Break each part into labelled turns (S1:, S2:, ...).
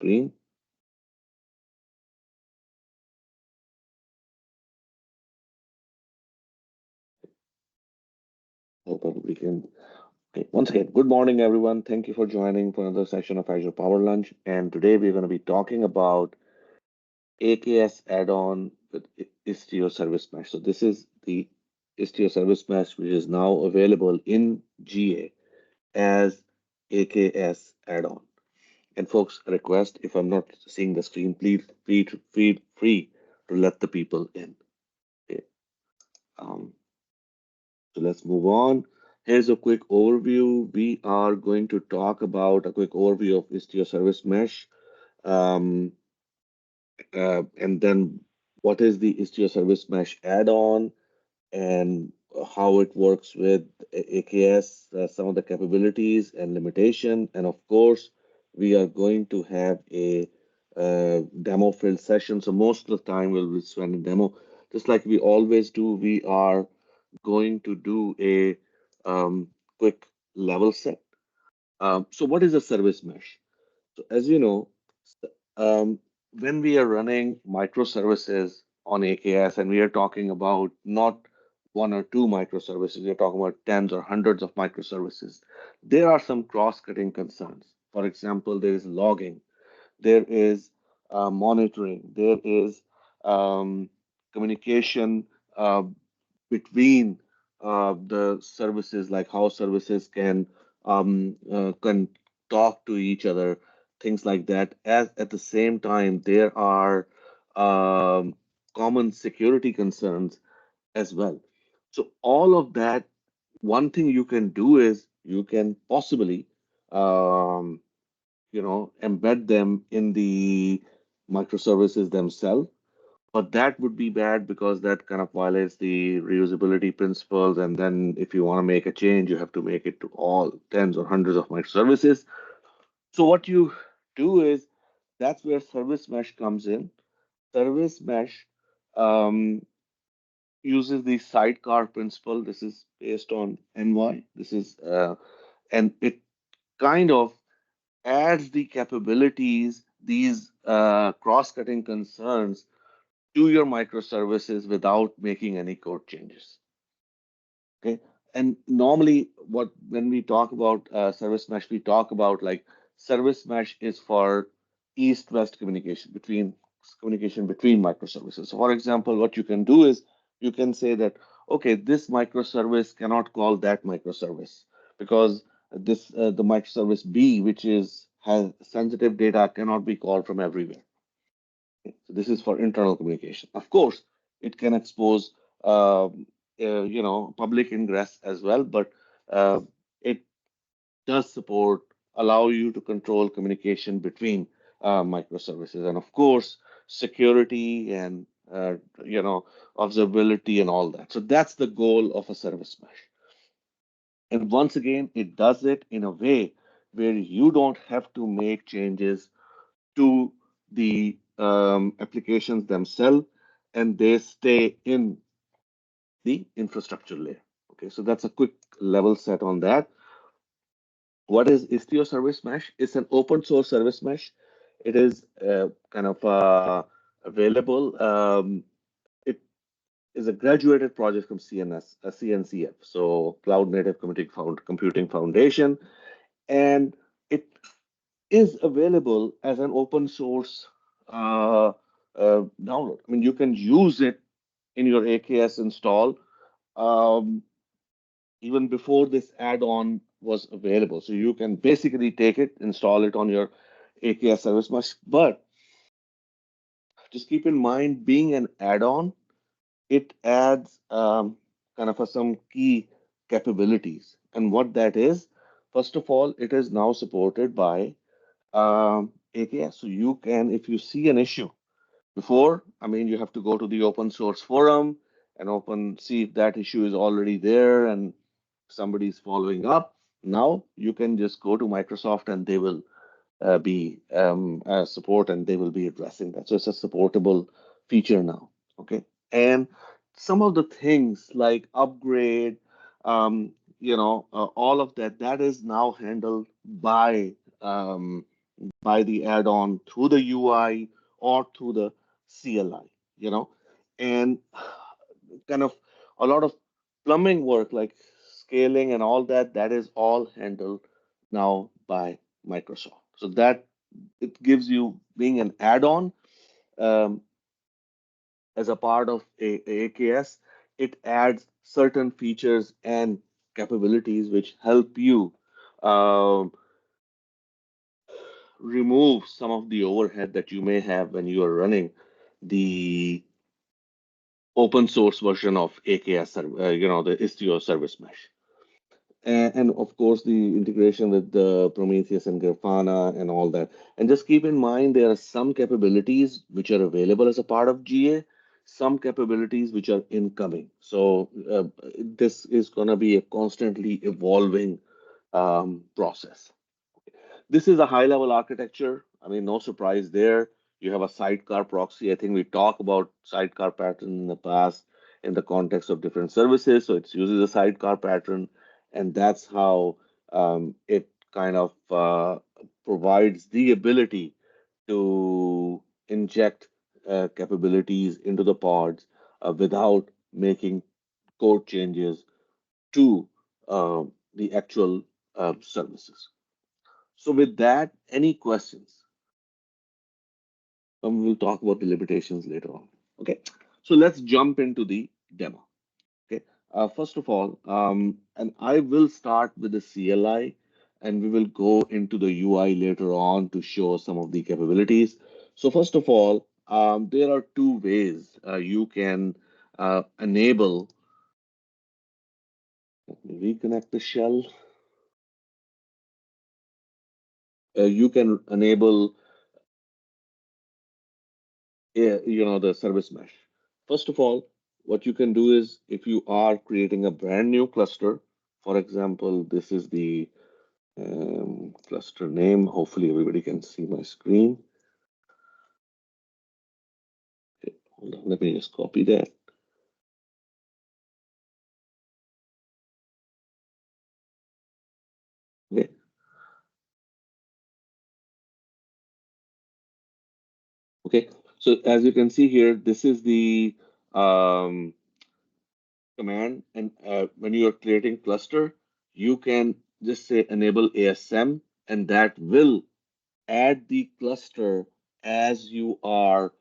S1: screen. Hope everybody can. Okay, once again, good morning, everyone. Thank you for joining for another session of Azure Power Lunch. And today we're going to be talking about AKS add-on with Istio Service Mesh. So this is the Istio Service Mesh, which is now available in GA as AKS add-on. And folks, request if I'm not seeing the screen, please feel free to let the people in. Okay. Um, so let's move on. Here's a quick overview. We are going to talk about a quick overview of Istio Service Mesh, um, and then what is the Istio Service Mesh add-on, and how it works with AKS, some of the capabilities and limitation. And of course, we are going to have a demo filled session. So most of the time we'll be spending demo. Just like we always do, we are going to do a quick level set. So what is a service mesh? So as you know, um, when we are running microservices on AKS, and we are talking about not one or two microservices, we are talking about tens or hundreds of microservices, there are some cross-cutting concerns. For example, there is logging, there is monitoring, there is communication between the services, like how services can talk to each other, things like that. As at the same time, there are common security concerns as well. So all of that, one thing you can do is you can possibly um, embed them in the microservices themselves, but that would be bad because that kind of violates the reusability principles. And then if you want to make a change, you have to make it to all tens or hundreds of microservices. So what you do is that's where service mesh comes in. Service mesh um, uses the sidecar principle. This is based on NY. This is and it kind of adds the capabilities, these cross-cutting concerns to your microservices without making any code changes. Okay. And normally, when we talk about service mesh, we talk about like service mesh is for east-west communication between microservices. So, for example, what you can do is you can say that, okay, this microservice cannot call that microservice because the microservice B, which is has sensitive data, cannot be called from everywhere. So this is for internal communication. Of course, it can expose, public ingress as well, but uh, it does support allow you to control communication between microservices, and of course, security and observability and all that. So that's the goal of a service mesh. And once again, it does it in a way where you don't have to make changes to the applications themselves, and they stay in the infrastructure layer. Okay, so that's a quick level set on that. What is Istio Service Mesh? It's an open source service mesh. It is kind of available. It is a graduated project from CNCF, so Cloud Native Computing Foundation, and it is available as an open source download. I mean, you can use it in your AKS install even before this add-on was available. So you can basically take it, install it on your AKS service mesh. But just keep in mind, being an add-on, it adds kind of some key capabilities. And what that is, first of all, it is now supported by AKS. So you can, if you see an issue before, I mean, you have to go to the open source forum and see if that issue is already there and somebody's following up. Now you can just go to Microsoft and they will be support and they will be addressing that. So it's a supportable feature now. Okay. And some of the things like upgrade, all of that, that is now handled by by the add-on through the UI or through the CLI, you know, and kind of a lot of plumbing work like scaling and all that, that is all handled now by Microsoft. So that it gives you being an add-on um, as a part of AKS, it adds certain features and capabilities which help you um, remove some of the overhead that you may have when you are running the open source version of AKS, the Istio service mesh. And of course, the integration with the Prometheus and Grafana and all that. And just keep in mind, there are some capabilities which are available as a part of GA, some capabilities which are incoming. So this is going to be a constantly evolving process. This is a high level architecture. I mean, no surprise there. You have a sidecar proxy. I think we talked about sidecar pattern in the past in the context of different services. So it uses a sidecar pattern, and that's how it kind of provides the ability to inject capabilities into the pods without making code changes to the actual services. So with that, any questions? We'll talk about the limitations later on. Okay, so let's jump into the demo. Okay, first of all, and I will start with the CLI, and we will go into the UI later on to show some of the capabilities. So first of all, there are two ways you can enable. Let me reconnect the shell. You can enable the service mesh. First of all, what you can do is if you are creating a brand new cluster, for example, this is the cluster name. Hopefully everybody can see my screen. Okay, hold on, let me just copy that. Okay, okay. So as you can see here, this is the um, command, and when you are creating cluster, you can just say enable ASM, and that will add the cluster as you are,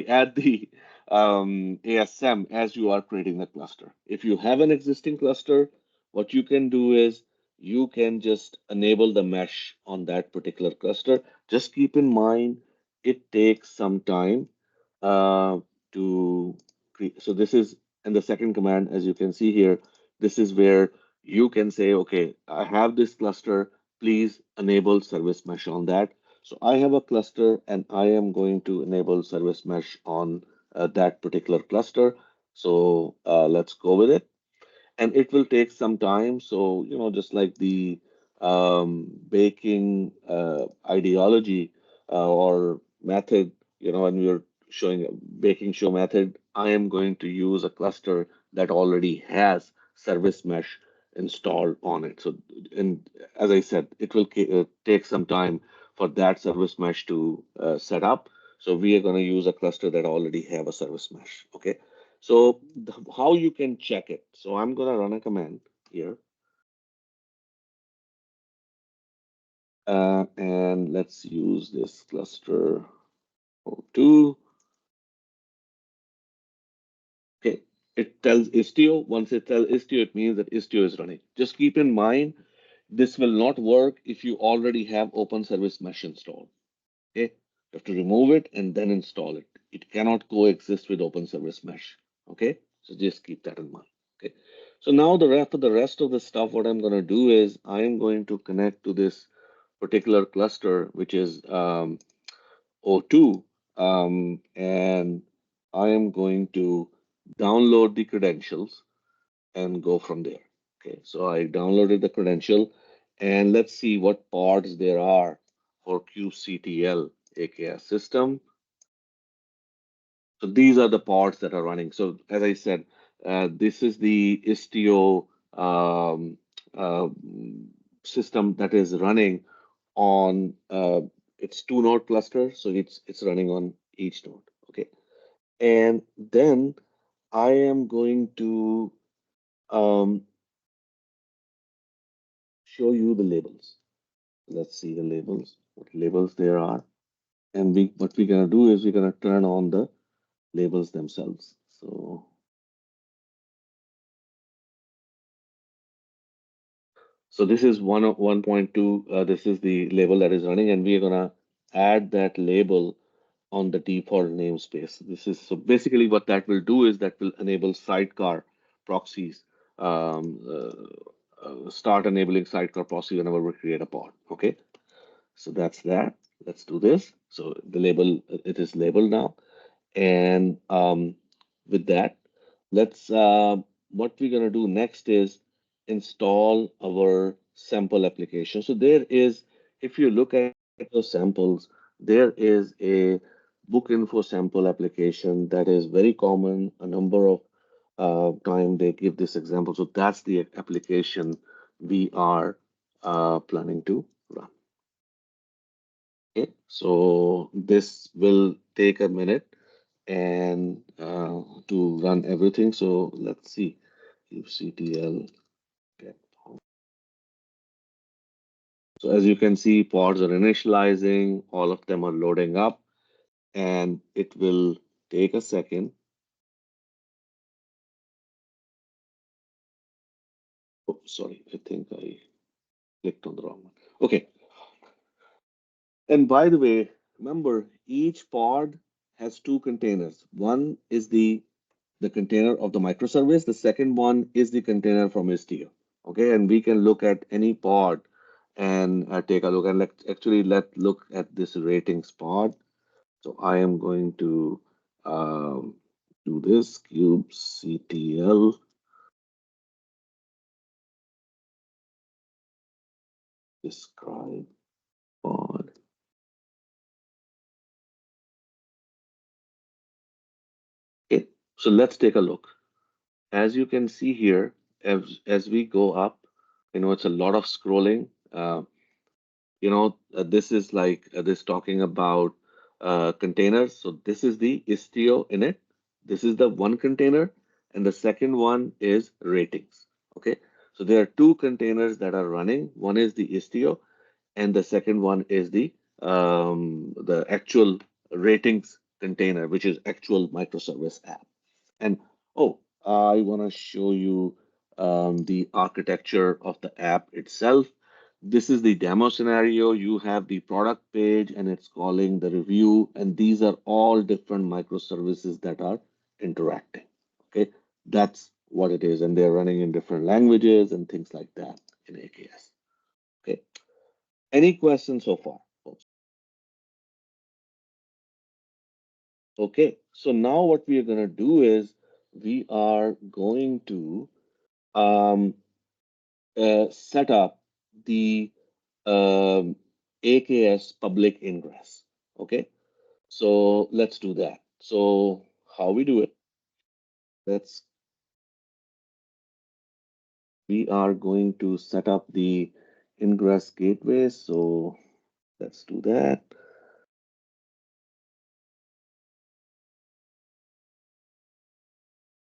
S1: add the ASM as you are creating the cluster. If you have an existing cluster, what you can do is you can just enable the mesh on that particular cluster. Just keep in mind, it takes some time uh, to create. So this is, and the second command, as you can see here, this is where you can say, okay, I have this cluster, please enable service mesh on that. So I have a cluster and I am going to enable service mesh on that particular cluster. So let's go with it. And it will take some time. So, just like the baking ideology or method, when we are showing a baking show method, I am going to use a cluster that already has service mesh installed on it. So, and as I said, it will take some time for that service mesh to set up. So we are going to use a cluster that already have a service mesh. Okay. So how you can check it? So I'm going to run a command here, and let's use this cluster 2. Okay, it tells Istio. Once it tells Istio, it means that Istio is running. Just keep in mind, this will not work if you already have Open Service Mesh installed. Okay, you have to remove it and then install it. It cannot coexist with Open Service Mesh. Okay, so just keep that in mind. Okay, so now for the rest of the stuff, what I'm going to do is I am going to connect to this particular cluster, which is O2, and I am going to download the credentials and go from there. Okay, so I downloaded the credential, and let's see what pods there are for kubectl AKS system. So these are the pods that are running. So as I said, this is the Istio uh, system that is running on it's two node cluster, so it's running on each node. Okay, and then I am going to um, show you the labels. Let's see the labels, what labels there are. And what we're gonna do is we're gonna turn on the labels themselves. So this is 1.2. This is the label that is running, and we're gonna add that label on the default namespace. This is so basically what that will do is that will enable sidecar proxies. Um, Start enabling sidecar proxy whenever we create a pod. Okay, so that's that. Let's do this. So the label, it is labeled now. And with that, let's what we're gonna do next is install our sample application. So there is, if you look at those samples, there is a book info sample application that is very common. A number of time they give this example. So that's the application we are planning to run. Okay, so this will take a minute and to run everything. So let's see if CTL get. So as you can see, pods are initializing, all of them are loading up, and it will take a second. Oh, sorry, I think I clicked on the wrong one. Okay, and by the way, remember each pod has two containers. One is the container of the microservice. The second one is the container from Istio. Okay, and we can look at any pod and take a look. And let's look at this ratings pod. So I am going to um, do this kubectl describe pod. Okay, so let's take a look. As you can see here, as we go up, it's a lot of scrolling. This is like this talking about containers. So this is the Istio in it. This is the one container, and the second one is ratings. Okay, so there are two containers that are running. One is the Istio, and the second one is the actual ratings container, which is actual microservice app. And oh, I want to show you the architecture of the app itself. This is the demo scenario. You have the product page and it's calling the review, and these are all different microservices that are interacting. Okay, that's what it is, and they're running in different languages and things like that in AKS. Okay, any questions so far, folks? Okay, so now what we are going to do is we are going to um, set up the um, AKS public ingress. Okay, so let's do that. So how we do it? Let's We are going to set up the ingress gateway. So let's do that.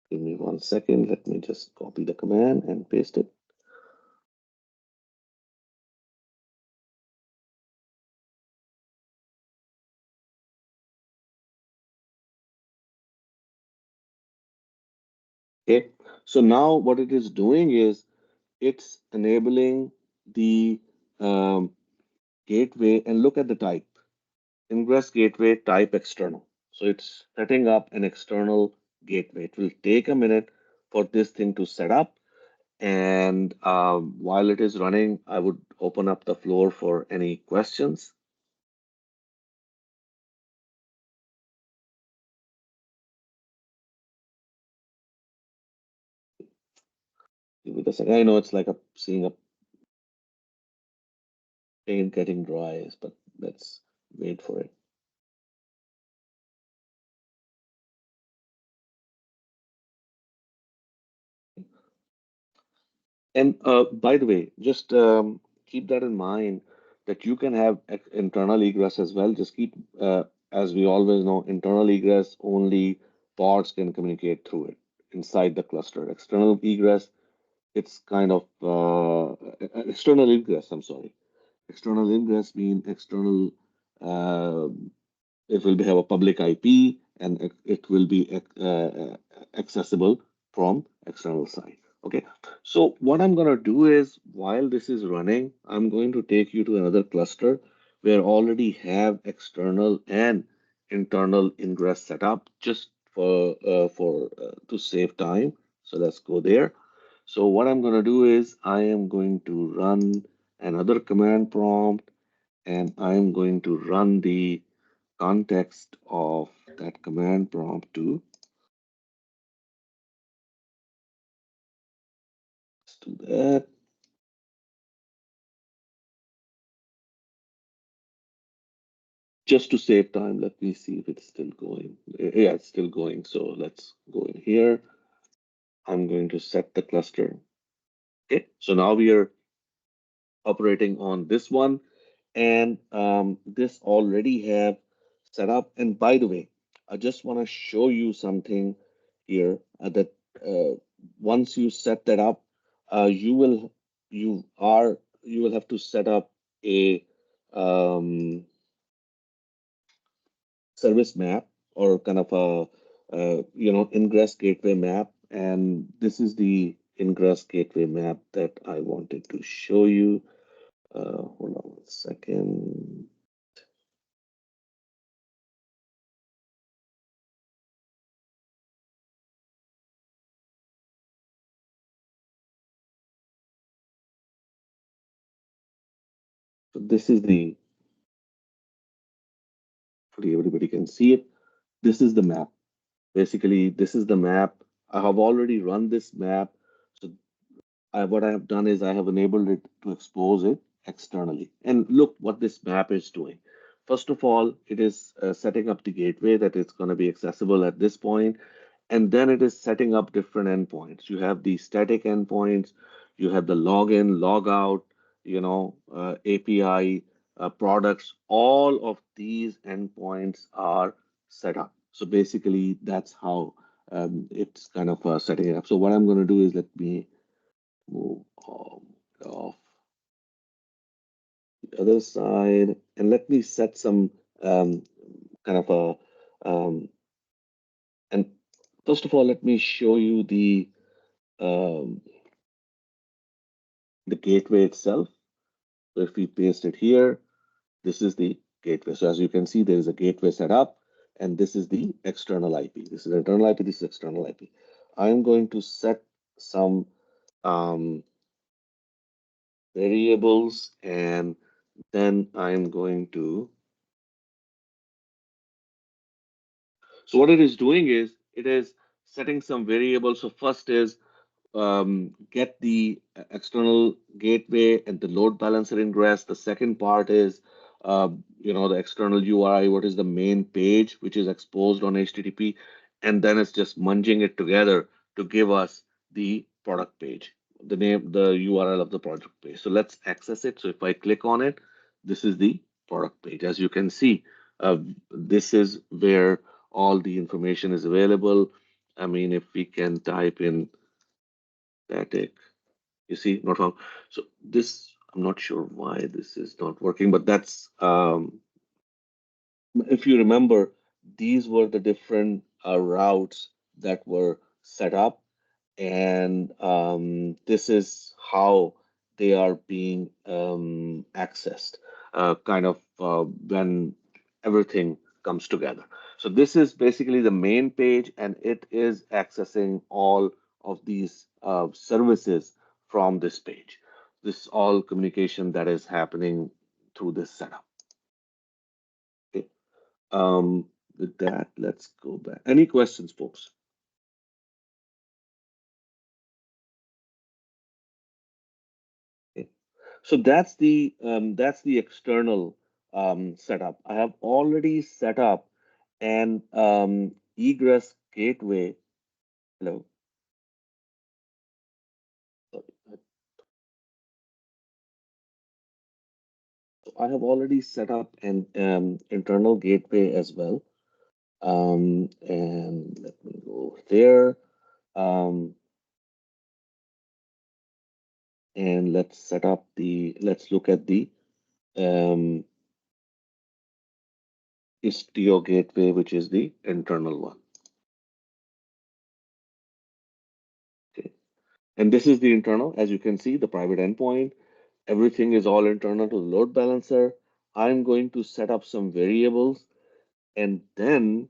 S1: Give me 1 second. Let me just copy the command and paste it. Okay, so now what it is doing is it's enabling the gateway, and look at the type. Ingress gateway type external. So it's setting up an external gateway. It will take a minute for this thing to set up. And while it is running, I would open up the floor for any questions. Give it a second. I know it's like seeing a paint getting dry, but let's wait for it. And by the way, just keep that in mind. that you can have internal egress as well. Just keep, as we always know, internal egress only pods can communicate through it inside the cluster. External egress, it's kind of external ingress. I'm sorry. External ingress mean external. Uh, it will have a public IP and it will be accessible from external side. Okay, so what I'm going to do is while this is running, I'm going to take you to another cluster where already have external and internal ingress set up just for to save time. So let's go there. So what I'm going to do is I am going to run another command prompt and I'm going to run the context of that command prompt to do that. Just to save time, let me see if it's still going. Yeah, it's still going. So let's go in here. I'm going to set the cluster. Okay, so now we are operating on this one, and this already have set up. And by the way, I just want to show you something here that once you set that up, you will you will have to set up a um, service map or kind of a ingress gateway map, and this is the ingress gateway map that I wanted to show you. Hold on a second. So this is the, hopefully everybody can see it. This is the map. Basically, this is the map. I have already run this map. So what I have done is I have enabled it to expose it externally. And look what this map is doing. First of all, it is setting up the gateway that it's going to be accessible at this point. And then it is setting up different endpoints. You have the static endpoints, you have the login, logout, API products. All of these endpoints are set up. So basically, that's how it's kind of setting it up. So what I'm going to do is let me move off the other side and let me set some kind of um, and first of all, let me show you um, the gateway itself. So if we paste it here, this is the gateway. So as you can see, there is a gateway set up, and this is the external IP. This is internal IP, this is external IP. I'm going to set some um, variables, and then I'm going to, so what it is doing is it is setting some variables. So first is get the external gateway and the load balancer ingress. The second part is, the external URI, what is the main page, which is exposed on HTTP, and then it's just munging it together to give us the product page, the name, the URL of the product page. So let's access it. So if I click on it, this is the product page. As you can see, this is where all the information is available. I mean, if we can type in static. You see, not found. So this, I'm not sure why this is not working, but that's if you remember, these were the different routes that were set up, and this is how they are being accessed, kind of when everything comes together. So this is basically the main page, and it is accessing all of these services from this page. This all communication that is happening through this setup. Okay. With that, let's go back. Any questions, folks? Okay. So that's the external setup. I have already set up an egress gateway. Hello. Sorry. I have already set up an internal gateway as well. And let me go there. Um, and let's look at the um, Istio gateway, which is the internal one. Okay. And this is the internal, as you can see, the private endpoint. Everything is all internal to the load balancer. I'm going to set up some variables, and then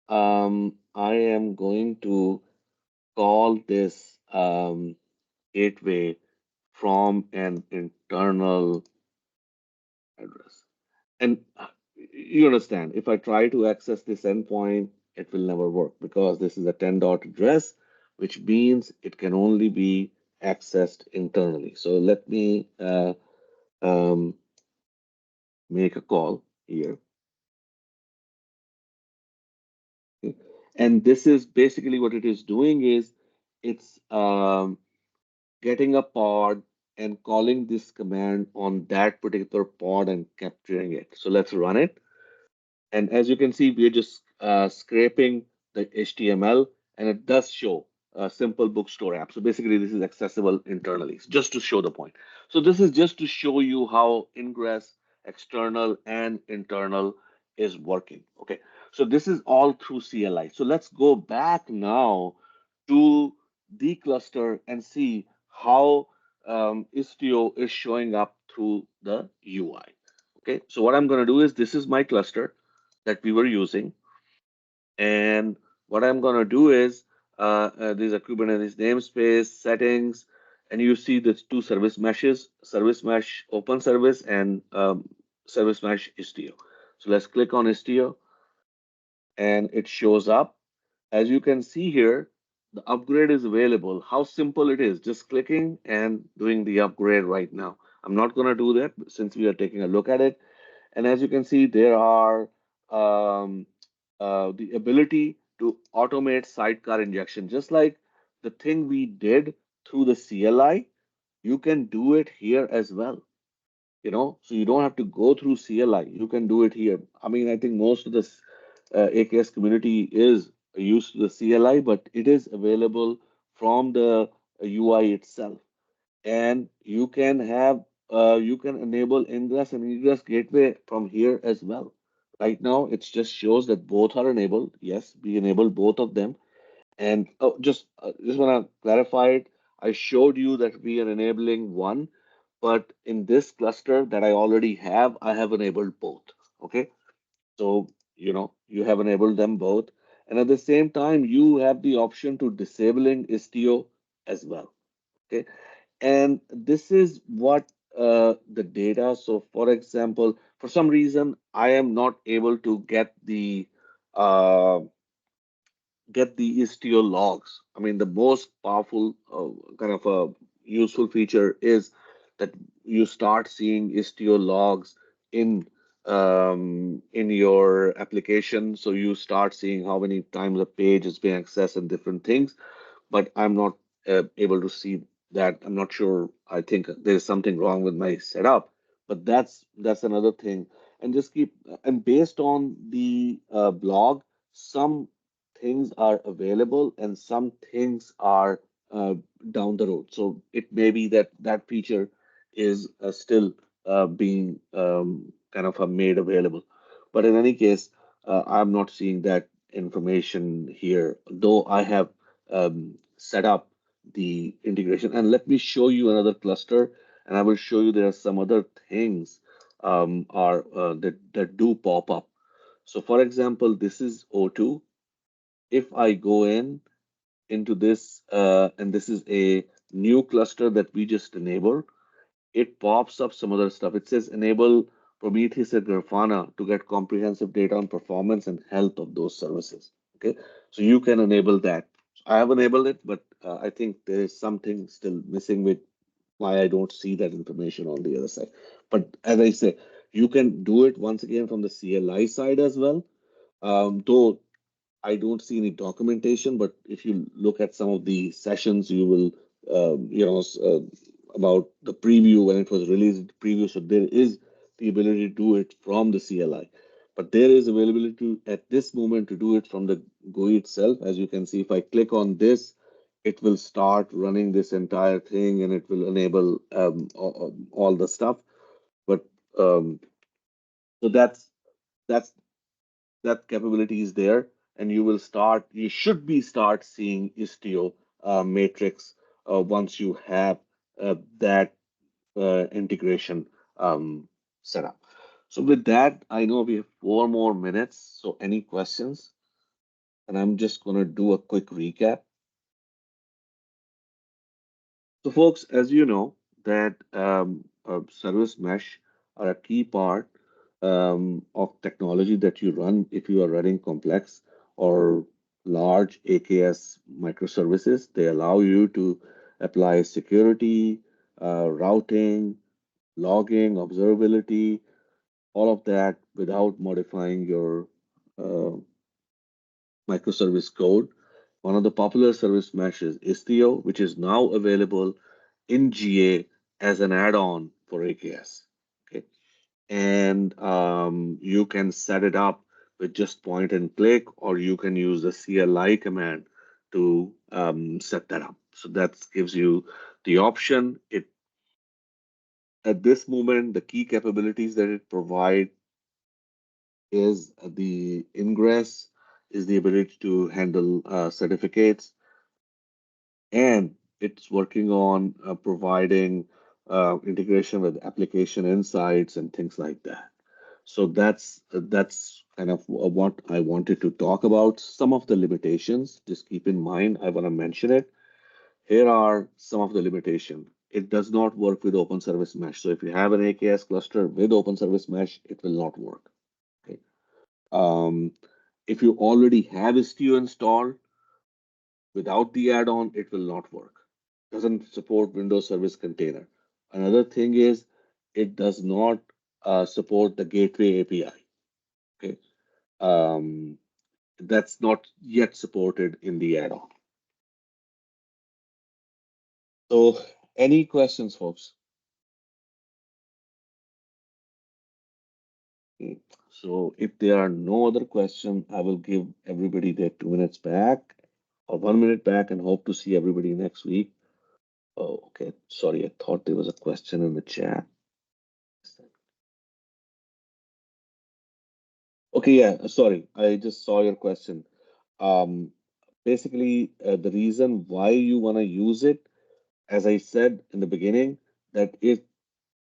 S1: I am going to call this gateway from an internal address. And you understand, if I try to access this endpoint, it will never work because this is a 10 dot address, which means it can only be accessed internally. So let me um, make a call here. And this is basically what it is doing is it's getting a pod and calling this command on that particular pod and capturing it. So let's run it. And as you can see, we're just scraping the HTML, and it does show a simple bookstore app. So basically, this is accessible internally, just to show the point. So this is just to show you how Ingress external and internal is working. Okay, so this is all through CLI. So let's go back now to the cluster and see how Istio is showing up through the UI. Okay, so what I'm going to do is this is my cluster that we were using. And what I'm going to do is these are Kubernetes namespace settings, and you see the two service meshes, service mesh open service and service mesh Istio. So let's click on Istio and it shows up. As you can see here, the upgrade is available. How simple it is, just clicking and doing the upgrade right now. I'm not going to do that since we are taking a look at it. And as you can see, there are um, the ability to automate sidecar injection, just like the thing we did through the CLI, you can do it here as well. So you don't have to go through CLI. You can do it here. I mean, I think most of the AKS community is used to the CLI, but it is available from the UI itself. And you can enable Ingress and Egress gateway from here as well. Right now, it just shows that both are enabled. Yes, we enable both of them. And just want to clarify it. I showed you that we are enabling one, but in this cluster that I already have, I have enabled both. Okay, so you have enabled them both, and at the same time, you have the option to disabling Istio as well. Okay, and this is what the data. So, for example, for some reason, I am not able to uh, get the Istio logs. I mean, the most powerful kind of a useful feature is that you start seeing Istio logs in in your application. So you start seeing how many times a page is being accessed and different things. But I'm not able to see that. I'm not sure. I think there's something wrong with my setup, but that's another thing. And just keep and based on the blog, some things are available and some things are uh, down the road. So it may be that that feature is still being kind of made available. But in any case, I'm not seeing that information here, though I have set up the integration. And let me show you another cluster, and I will show you there are some other things that do pop up. So, for example, this is O2. If I go into this, and this is a new cluster that we just enabled, it pops up some other stuff. It says enable Prometheus and Grafana to get comprehensive data on performance and health of those services. Okay, so you can enable that. I have enabled it, but I think there is something still missing with why I don't see that information on the other side. But as I say, you can do it once again from the CLI side as well. Though I don't see any documentation, but if you look at some of the sessions, you will, about the preview when it was released, preview. So there is the ability to do it from the CLI. But there is availability to, at this moment, to do it from the GUI itself. As you can see, if I click on this, it will start running this entire thing and it will enable all the stuff. But so that's that capability is there, and you should be start seeing Istio matrix once you have that integration set up. So with that, I know we have 4 more minutes. So any questions? And I'm just going to do a quick recap. So folks, as you know, that service mesh are a key part of technology that you run if you are running complex or large AKS microservices. They allow you to apply security, routing, logging, observability, all of that without modifying your uh, microservice code. One of the popular service mesh is Istio, which is now available in GA as an add-on for AKS. Okay, and you can set it up with just point and click, or you can use the CLI command to set that up. So that gives you the option. It at this moment, the key capabilities that it provides is the Ingress, is the ability to handle certificates, and it's working on providing integration with application insights and things like that. So that's kind of what I wanted to talk about. Some of the limitations, just keep in mind, I want to mention it. Here are some of the limitations. It does not work with Open Service Mesh. So if you have an AKS cluster with Open Service Mesh, it will not work. Okay. Um, if you already have Istio installed, without the add-on, it will not work. Doesn't support Windows Service Container. Another thing is it does not support the Gateway API. Okay, that's not yet supported in the add-on. So, any questions, folks? Okay. So, if there are no other questions, I will give everybody their 2 minutes back or 1 minute back, and hope to see everybody next week. Oh, okay. Sorry, I thought there was a question in the chat. Okay, yeah, sorry, I just saw your question. Um, Basically, the reason why you want to use it, as I said in the beginning, that it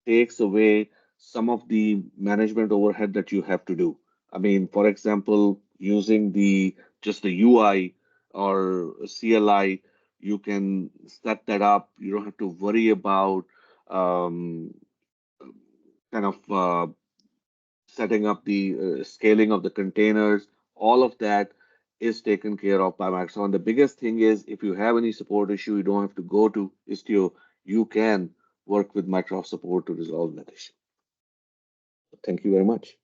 S1: takes away some of the management overhead that you have to do. I mean, for example, using the just the UI or CLI, you can set that up. You don't have to worry about um, kind of setting up the scaling of the containers. All of that is taken care of by Microsoft. And the biggest thing is if you have any support issue, you don't have to go to Istio. You can work with Microsoft support to resolve that issue. Thank you very much.